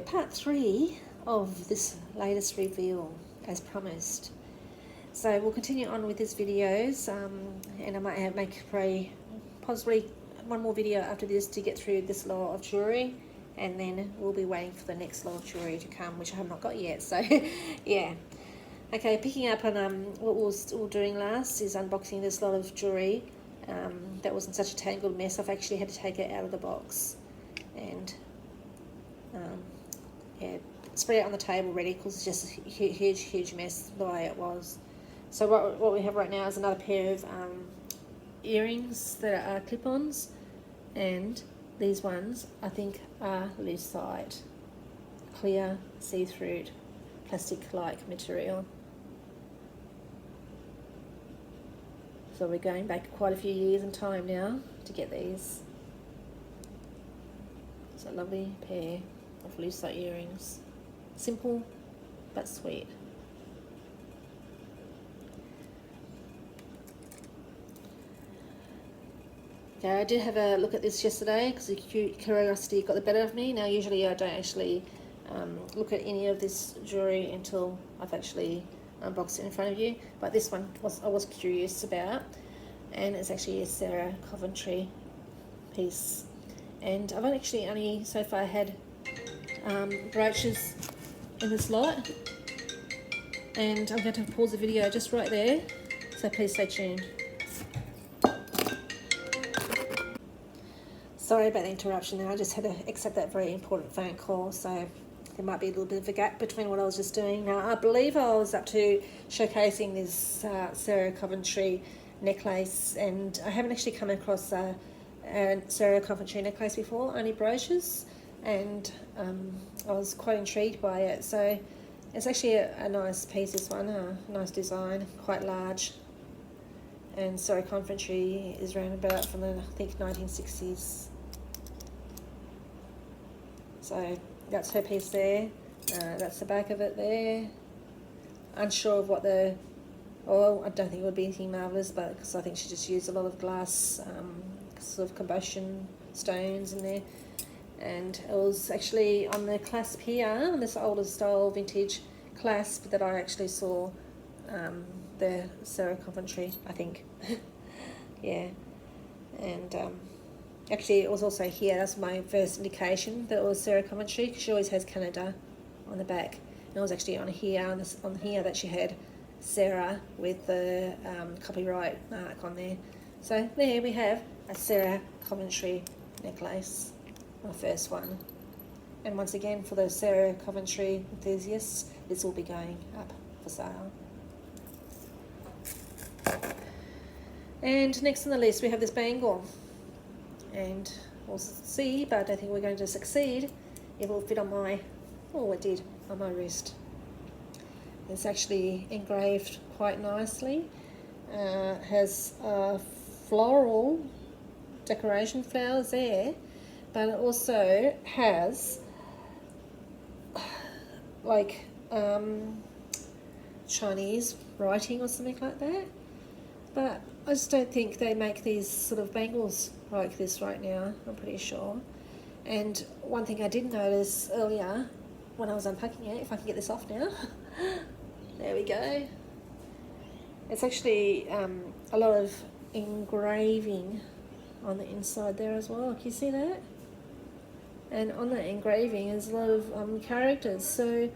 So part 3 of this latest reveal, as promised. So we'll continue on with these videos, and I might make possibly one more video after this to get through this lot of jewellery, and then we'll be waiting for the next lot of jewellery to come, which I have not got yet. So yeah. Okay, picking up on what we were doing last is unboxing this lot of jewellery. That wasn't such a tangled mess. I've actually had to take it out of the box and yeah, spread it on the table ready, because it's just a huge mess the way it was. So what we have right now is another pair of earrings that are clip-ons, and these ones I think are lucite, clear see-through plastic-like material. So we're going back quite a few years in time now to get these. It's a lovely pair of lucite earrings. Simple but sweet. Okay, I did have a look at this yesterday because the curiosity got the better of me. Now usually I don't actually look at any of this jewellery until I've actually unboxed it in front of you, but this one I was curious about, and it's actually a Sarah Coventry piece. And I've actually only so far had brooches in this lot, and I'm going to pause the video just right there, so please stay tuned. Sorry about the interruption there, I just had to accept that very important phone call, so there might be a little bit of a gap between what I was just doing. Now, I believe I was up to showcasing this Sarah Coventry necklace, and I haven't actually come across a Sarah Coventry necklace before, only brooches, and I was quite intrigued by it. So it's actually a nice piece, this one, a nice design, quite large. And Sarah Coventry is around about from the, I think, 1960s. So that's her piece there. That's the back of it there. Unsure of what the... Oh, I don't think it would be anything marvellous, but because I think she just used a lot of glass, sort of combustion stones in there. And it was actually on the clasp here, this older style vintage clasp, that I actually saw the Sarah Coventry, I think. Yeah. And actually it was also here, that's my first indication that it was Sarah Coventry, because she always has Canada on the back. And it was actually on here, on here that she had Sarah with the copyright mark on there. So there we have a Sarah Coventry necklace, my first one. And once again, for the Sarah Coventry enthusiasts, this will be going up for sale. And next on the list we have this bangle, and we'll see, but I don't think we're going to succeed. It will fit on my, oh it did, on my wrist. It's actually engraved quite nicely. Has floral decoration, flowers there, but it also has like Chinese writing or something like that. But I just don't think they make these sort of bangles like this right now, I'm pretty sure. And one thing I did notice earlier when I was unpacking it, if I can get this off now, there we go. It's actually a lot of engraving on the inside there as well. Can you see that? And on that engraving is a lot of characters. So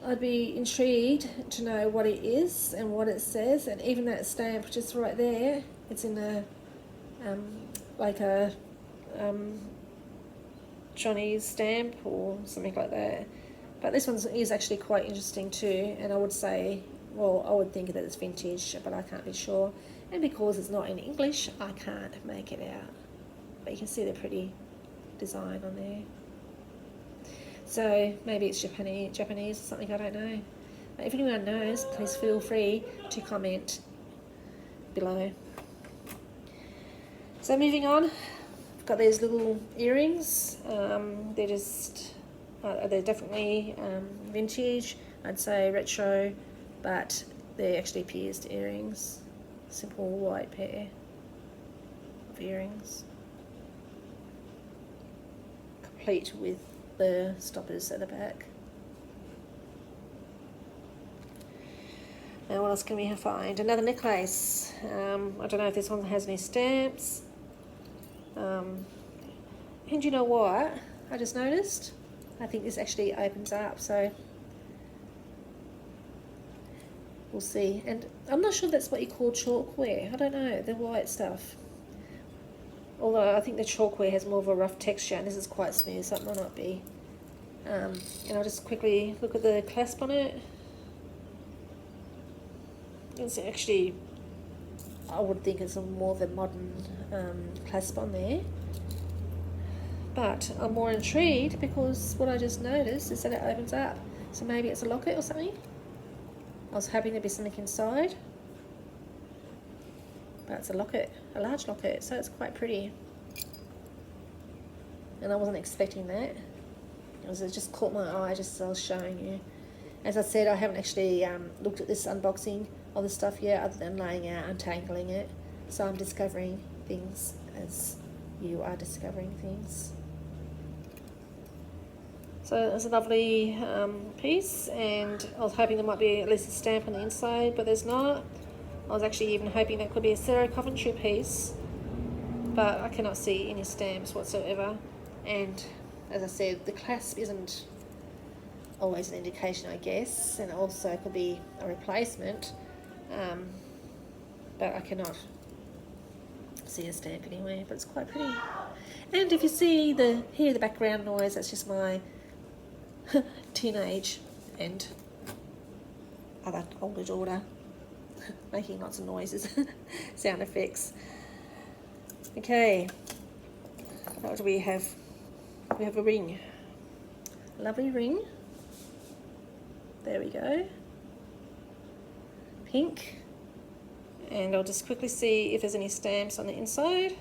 I'd be intrigued to know what it is and what it says. And even that stamp just right there, it's in a like a Chinese stamp or something like that. But this one is actually quite interesting too, and I would say, well, I would think that it's vintage, but I can't be sure. And because it's not in English, I can't make it out. But you can see the pretty design on there. So maybe it's Japanese or something, I don't know. But if anyone knows, please feel free to comment below. So moving on, I've got these little earrings. They're just, they're definitely vintage, I'd say retro, but they're actually pierced earrings. Simple white pair of earrings, complete with the stoppers at the back. Now what else can we find? Another necklace. I don't know if this one has any stamps. And you know what? I just noticed. I think this actually opens up, so we'll see. And I'm not sure that's what you call chalkware. I don't know, the white stuff. Although I think the chalkware has more of a rough texture, and this is quite smooth, so it might not be. And I'll just quickly look at the clasp on it. It's actually, I would think it's a more of a modern clasp on there. But I'm more intrigued because what I just noticed is that it opens up. So maybe it's a locket or something. I was hoping there'd be something inside. But it's a locket, a large locket, so it's quite pretty. And I wasn't expecting that. It just caught my eye just as I was showing you. As I said, I haven't actually looked at this unboxing of the stuff yet, other than laying out, untangling it. So I'm discovering things as you are discovering things. So it's a lovely piece, and I was hoping there might be at least a stamp on the inside, but there's not. I was actually even hoping that could be a Sarah Coventry piece, but I cannot see any stamps whatsoever. And as I said, the clasp isn't always an indication, I guess, and also could be a replacement, but I cannot see a stamp anywhere, but it's quite pretty. And if you see hear the background noise, that's just my teenage and other older daughter making lots of noises, sound effects. Okay, what do we have? We have a ring, a lovely ring. There we go, pink. And I'll just quickly see if there's any stamps on the inside.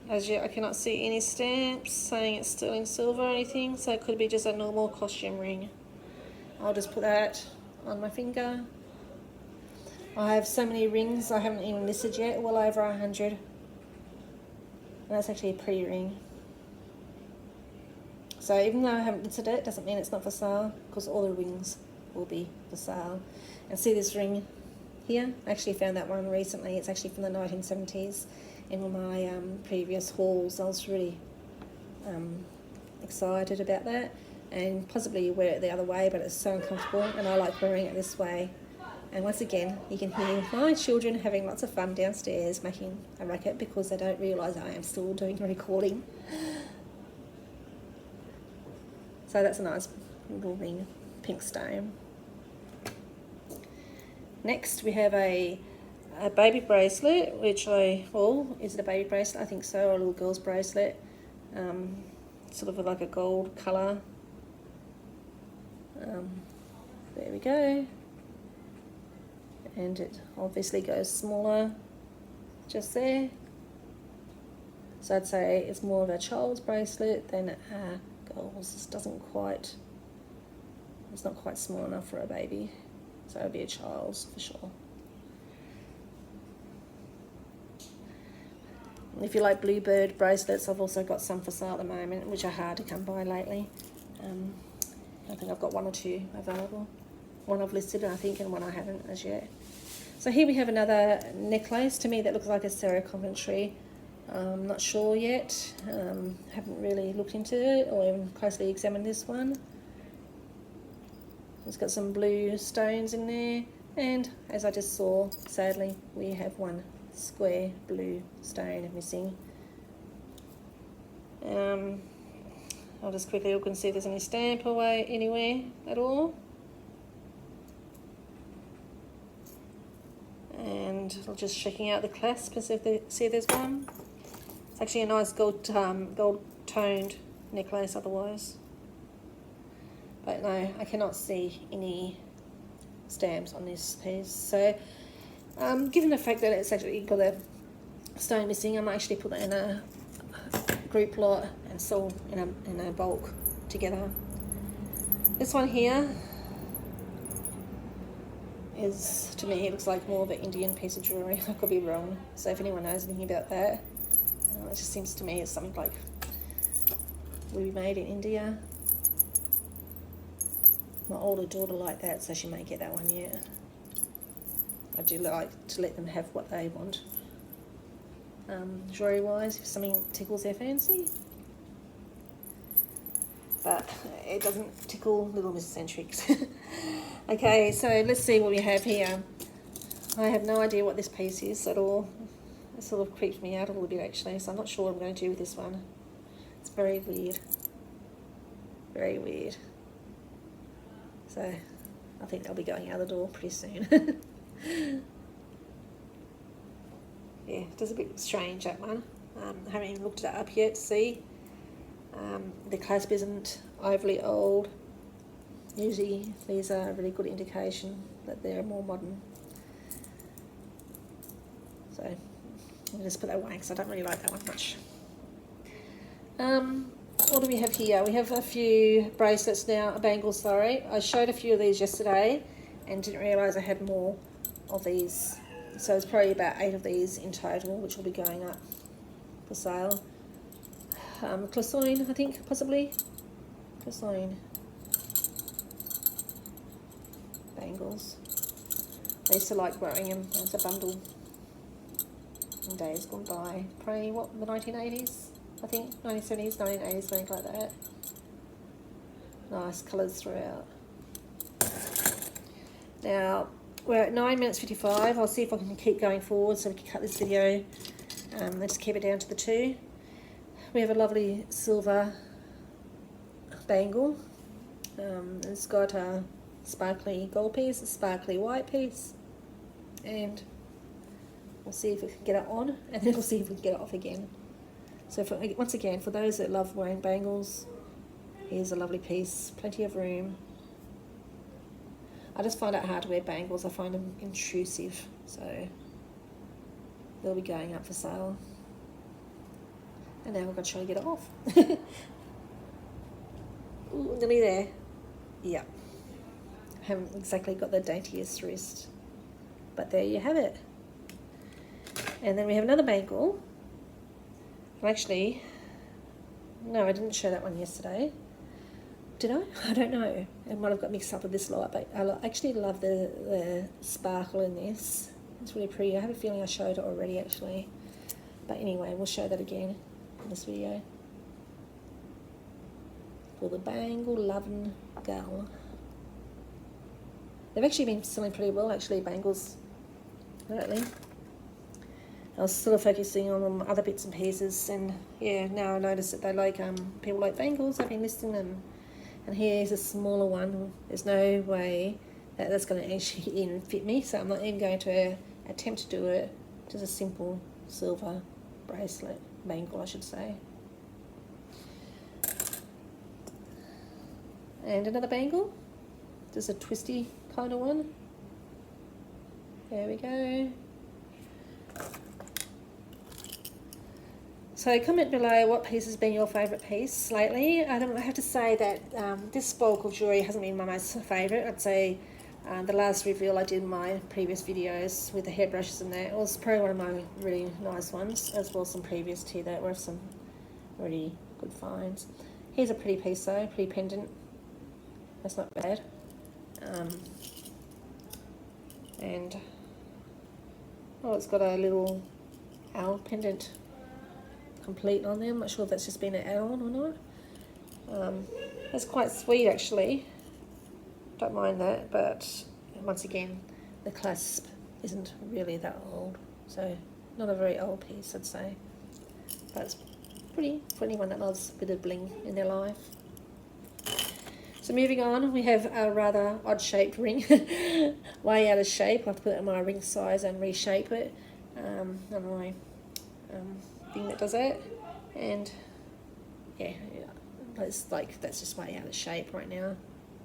As yet, I cannot see any stamps saying it's sterling silver or anything, so it could be just a normal costume ring. I'll just put that on my finger. I have so many rings I haven't even listed yet, well over 100. And that's actually a pretty ring. So even though I haven't listed it, doesn't mean it's not for sale, because all the rings will be for sale. And see this ring here? I actually found that one recently. It's actually from the 1970s. In one of my previous hauls, I was really excited about that, and possibly wear it the other way, but it's so uncomfortable, and I like wearing it this way. And once again, you can hear my children having lots of fun downstairs making a racket because they don't realise I am still doing a recording. So that's a nice little ring, pink stone. Next we have a baby bracelet, which is it a baby bracelet? I think so, or a little girl's bracelet. Sort of like a gold colour. There we go. And it obviously goes smaller just there. So I'd say it's more of a child's bracelet than a girl's. It's not quite small enough for a baby. So it'll be a child's for sure. If you like bluebird bracelets, I've also got some for sale at the moment, which are hard to come by lately. I think I've got one or two available. One I've listed, I think, and one I haven't as yet. So here we have another necklace. To me, that looks like a Sarah Coventry. I'm not sure yet. Haven't really looked into it or even closely examined this one. It's got some blue stones in there, and as I just saw, sadly, we have one square blue stone missing. I'll just quickly look and see if there's any stamp away anywhere at all. And I'm just checking out the clasp to see if there's one. It's actually a nice gold toned necklace otherwise. But no, I cannot see any stamps on this piece. So given the fact that it's actually got a stone missing, I might actually put that in a group lot and sell in a bulk together. This one here is, to me, it looks like more of an Indian piece of jewellery. I could be wrong. So if anyone knows anything about that, it just seems to me it's something like will be made in India. My older daughter liked that, so she may get that one yet. I do like to let them have what they want. Jewelry wise, if something tickles their fancy. But it doesn't tickle little Miss Centrix. Okay, so let's see what we have here. I have no idea what this piece is at all. It sort of creeped me out a little bit actually, so I'm not sure what I'm going to do with this one. It's very weird. Very weird. So I think they'll be going out the door pretty soon. Yeah, it does a bit strange, that one. I haven't even looked it up yet to see. The clasp isn't overly old. Usually these are a really good indication that they're more modern. So I'll just put that away because I don't really like that one much. What do we have here? We have a few bracelets now, bangles, sorry. I showed a few of these yesterday and didn't realise I had more of these. So it's probably about 8 of these in total, which will be going up for sale. Classoine, I think, possibly. Classoine. Bangles. I used to like wearing them as a bundle in days gone by. Probably, what, the 1980s? I think 1970s, 1980s, something like that. Nice colours throughout. Now, we're at 9 minutes 55. I'll see if I can keep going forward so we can cut this video. Let's keep it down to the 2. We have a lovely silver bangle. It's got a sparkly gold piece, a sparkly white piece, and we'll see if we can get it on, and then we'll see if we can get it off again. So once again, for those that love wearing bangles, here's a lovely piece, plenty of room. I just find it hard to wear bangles. I find them intrusive, so they'll be going up for sale. And now we're going to try to get it off. Ooh, nearly there. Yeah. Haven't exactly got the daintiest wrist, but there you have it. And then we have another bangle. Actually, no, I didn't show that one yesterday. Did I? I don't know. It might have got mixed up with this lot, but I actually love the sparkle in this. It's really pretty. I have a feeling I showed it already, actually. But anyway, we'll show that again in this video. For the Bangle Lovin' Girl. They've actually been selling pretty well, actually, bangles, lately. I was sort of focusing on other bits and pieces, and yeah, now I notice that they like people like bangles. I've been listing them, and here's a smaller one. There's no way that that's going to actually even fit me, so I'm not even going to attempt to do it. Just a simple silver bracelet, bangle, I should say. And another bangle, just a twisty kind of one. There we go. So comment below what piece has been your favourite piece lately. I have to say that this bulk of jewellery hasn't been my most favourite. I'd say the last reveal I did in my previous videos with the hairbrushes and that, it was probably one of my really nice ones, as well as some previous to that were some really good finds. Here's a pretty piece though, pretty pendant. That's not bad. And oh, it's got a little owl pendant complete on there. I'm not sure if that's just been an add-on or not. That's quite sweet actually. Don't mind that, but once again, the clasp isn't really that old, so not a very old piece, I'd say. But it's pretty for anyone that loves a bit of bling in their life. So moving on, we have a rather odd-shaped ring, way out of shape. I have to put it in my ring size and reshape it. On my thing that does that, and yeah, it's like that's just way out of shape right now.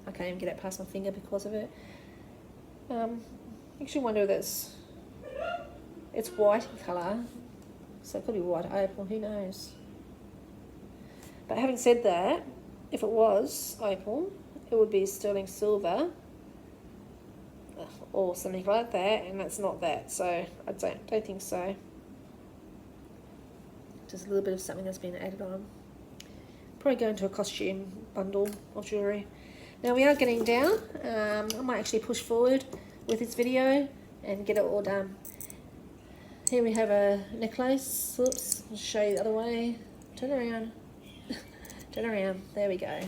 I can't even get it past my finger because of it. Actually wonder if it's white in colour, so it could be white opal, who knows. But having said that, if it was opal, it would be sterling silver or something like that, and that's not that, so I don't think so. Just a little bit of something that's been added on. probably go into a costume bundle of jewellery. Now we are getting down. I might actually push forward with this video and get it all done. Here we have a necklace. Oops, I'll show you the other way. Turn around. Turn around. There we go.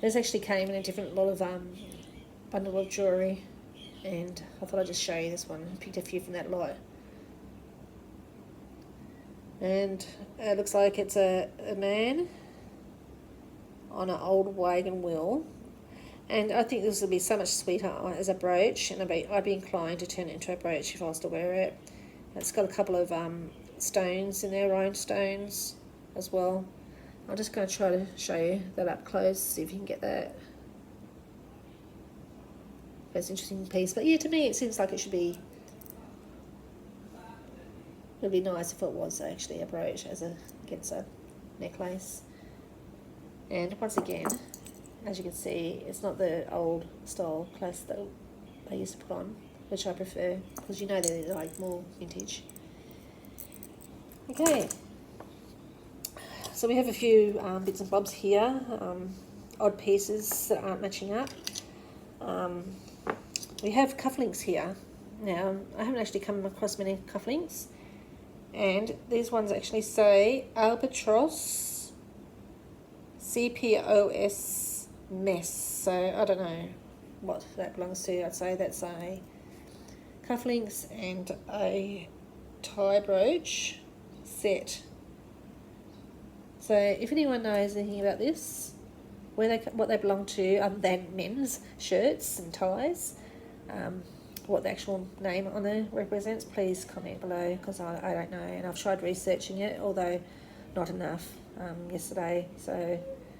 This actually came in a different lot of bundle of jewellery, and I thought I'd just show you this one. I picked a few from that lot. And it looks like it's a man on an old wagon wheel. And I think this would be so much sweeter as a brooch, and I'd be inclined to turn it into a brooch if I was to wear it. It's got a couple of stones in there, rhinestones as well. I'm just going to try to show you that up close, see if you can get that. That's an interesting piece, but yeah, to me it seems like it should be. It'd be nice if it was actually a brooch against a necklace. And once again, as you can see, it's not the old style clothes that I used to put on, which I prefer, because you know they're like more vintage. Okay, so we have a few bits and bobs here, odd pieces that aren't matching up. We have cufflinks here. Now, I haven't actually come across many cufflinks, and these ones actually say Albatross CPOS Mess, so I don't know what that belongs to. I'd say that's a cufflinks and a tie brooch set. So if anyone knows anything about this, what they belong to other than men's shirts and ties, what the actual name on there represents, please comment below, because I don't know, and I've tried researching it, although not enough yesterday, so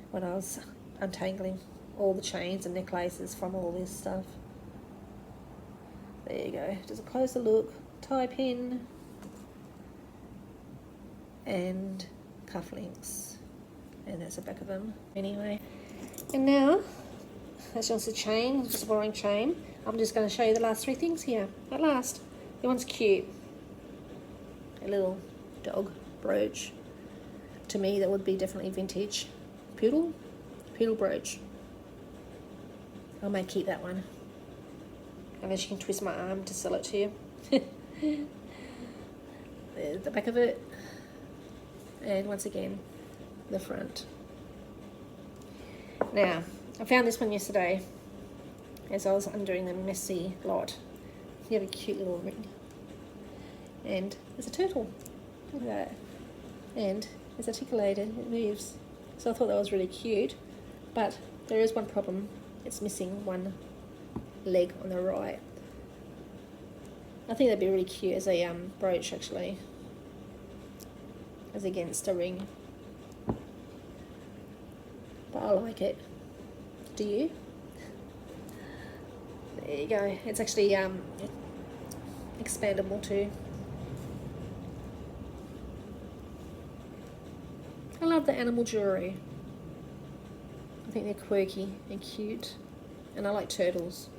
when I was untangling all the chains and necklaces from all this stuff. There you go, just a closer look, tie pin and cufflinks, and that's the back of them anyway. And now, that's just a chain, just a boring chain. I'm just going to show you the last three things here. At last, the one's cute, a little dog brooch. To me, that would be definitely vintage. Poodle brooch. I may keep that one, unless you can twist my arm to sell it to you. There's the back of it, and once again, the front. Now, I found this one yesterday as I was undoing the messy lot. You have a cute little ring, and there's a turtle. Look at that, and it's articulated. It moves. So I thought that was really cute, but there is one problem. It's missing one leg on the right. I think that'd be really cute as a brooch, actually, as against a ring. But I like it. Do you? There you go. It's actually expandable too. I love the animal jewellery. I think they're quirky and cute, and I like turtles.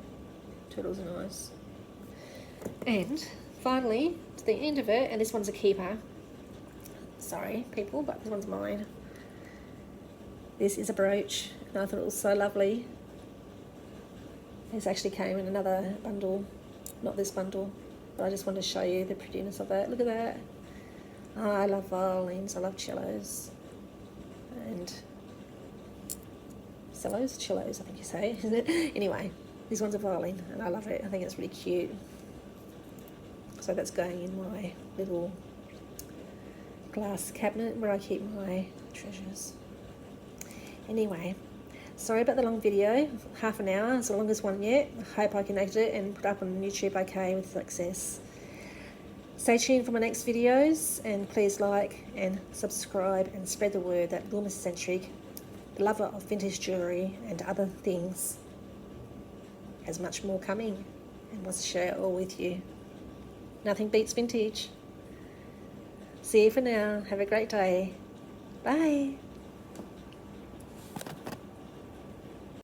Turtles are nice. And finally, to the end of it, and this one's a keeper. Sorry, people, but this one's mine. This is a brooch, and I thought it was so lovely. This actually came in another bundle, not this bundle, but I just wanted to show you the prettiness of it. Look at that. Oh, I love violins, I love cellos, and cellos, I think you say, isn't it? Anyway, this one's a violin, and I love it. I think it's really cute. So that's going in my little glass cabinet where I keep my treasures. Anyway, sorry about the long video, half an hour, it's the longest one yet. I hope I can edit it and put it up on YouTube okay with success. Stay tuned for my next videos, and please like and subscribe and spread the word that Loomis Centric, the lover of vintage jewellery and other things, has much more coming and wants to share it all with you. Nothing beats vintage. See you for now. Have a great day. Bye.